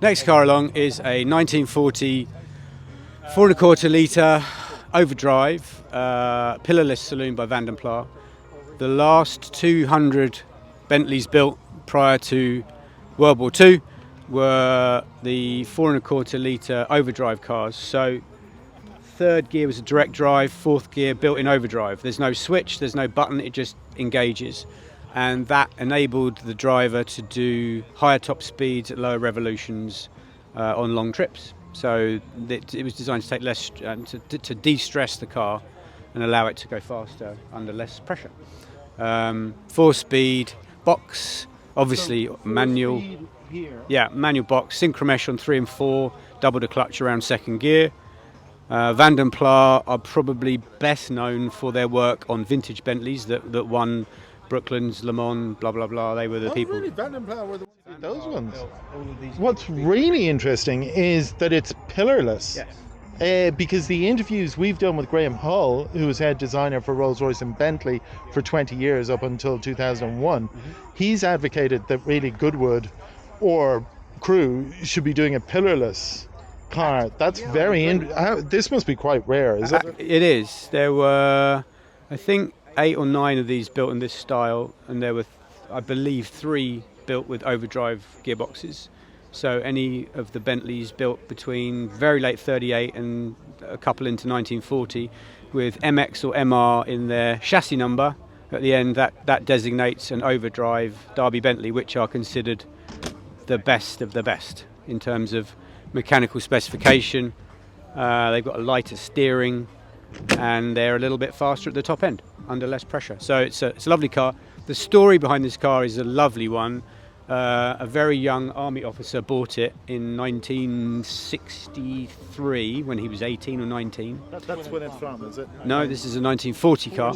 Next car along is a 1940 4.25 litre Overdrive Pillarless Saloon by Vanden Plas. The last 200 Bentleys built prior to World War II were the 4.25 litre Overdrive cars. So third gear was a direct drive, fourth gear built in overdrive. There's no switch, there's no button, it just engages. And that enabled the driver to do higher top speeds at lower revolutions on long trips. So it was designed to take less, to de-stress the car and allow it to go faster under less pressure. 4-speed box, obviously so manual. Yeah, manual box, synchromesh on 3 and 4, double the clutch around second gear. Vanden Plas are probably best known for their work on vintage Bentleys that won Brooklands, Le Mans, blah blah blah. They were the people. Really? Vanden Plas were those ones. What's really interesting is that it's pillarless. Yes. Because the interviews we've done with Graham Hull, who was head designer for Rolls-Royce and Bentley for 20 years up until 2001, he's advocated that really Goodwood or Crew should be doing a pillarless car. That's this must be quite rare, is it? It is. There were, I think, 8 or 9 of these built in this style, and there were, I believe, 3 built with overdrive gearboxes. So any of the Bentleys built between very late 38 and a couple into 1940 with MX or MR in their chassis number at the end, that designates an overdrive Derby Bentley, which are considered the best of the best in terms of mechanical specification. They've got a lighter steering and they're a little bit faster at the top end under less pressure. So it's a lovely car. The story behind this car is a lovely one. A very young army officer bought it in 1963 when he was 18 or 19. That's when it's from, is it? No, this is a 1940 car.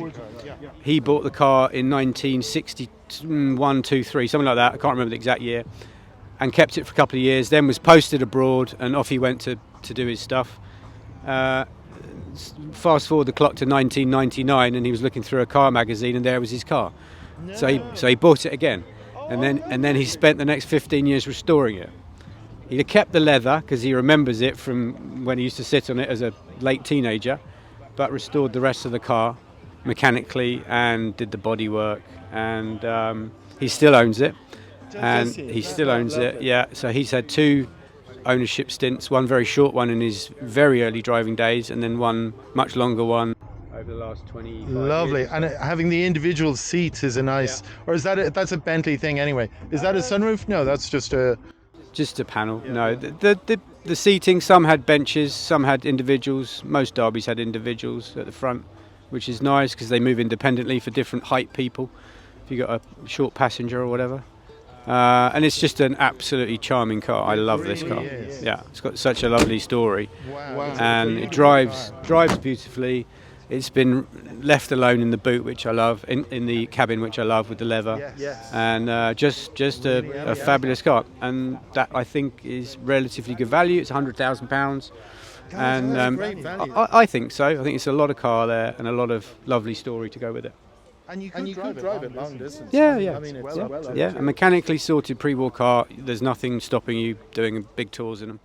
He bought the car in 1961, 2, 3, something like that. I can't remember the exact year. And kept it for a couple of years, then was posted abroad and off he went to do his stuff. Fast forward the clock to 1999 and he was looking through a car magazine and there was his car. No. So he bought it again. And then he spent the next 15 years restoring it. He kept the leather because he remembers it from when he used to sit on it as a late teenager, but restored the rest of the car mechanically and did the body work. And he still owns it. And he still owns it, yeah. So he's had 2 ownership stints, one very short one in his very early driving days, and then one much longer one over the last 25 Lovely. years. And having the individual seats is a nice, or is that's a Bentley thing anyway? Is that a sunroof? No, that's just a panel. Yeah. No, the seating, some had benches, some had individuals. Most Derbys had individuals at the front, which is nice because they move independently for different height people. If you got a short passenger or whatever. And it's just an absolutely charming car. I love this car. Yeah, it's got such a lovely story. Wow. And it drives beautifully. It's been left alone in the boot, which I love, in the cabin, which I love with the leather. Yes. And just a fabulous car. And that I think is relatively good value. It's £100,000. And I think so. I think it's a lot of car there and a lot of lovely story to go with it. And you could drive it long distance. Yeah. I mean, it's a mechanically sorted pre-war car. There's nothing stopping you doing big tours in them.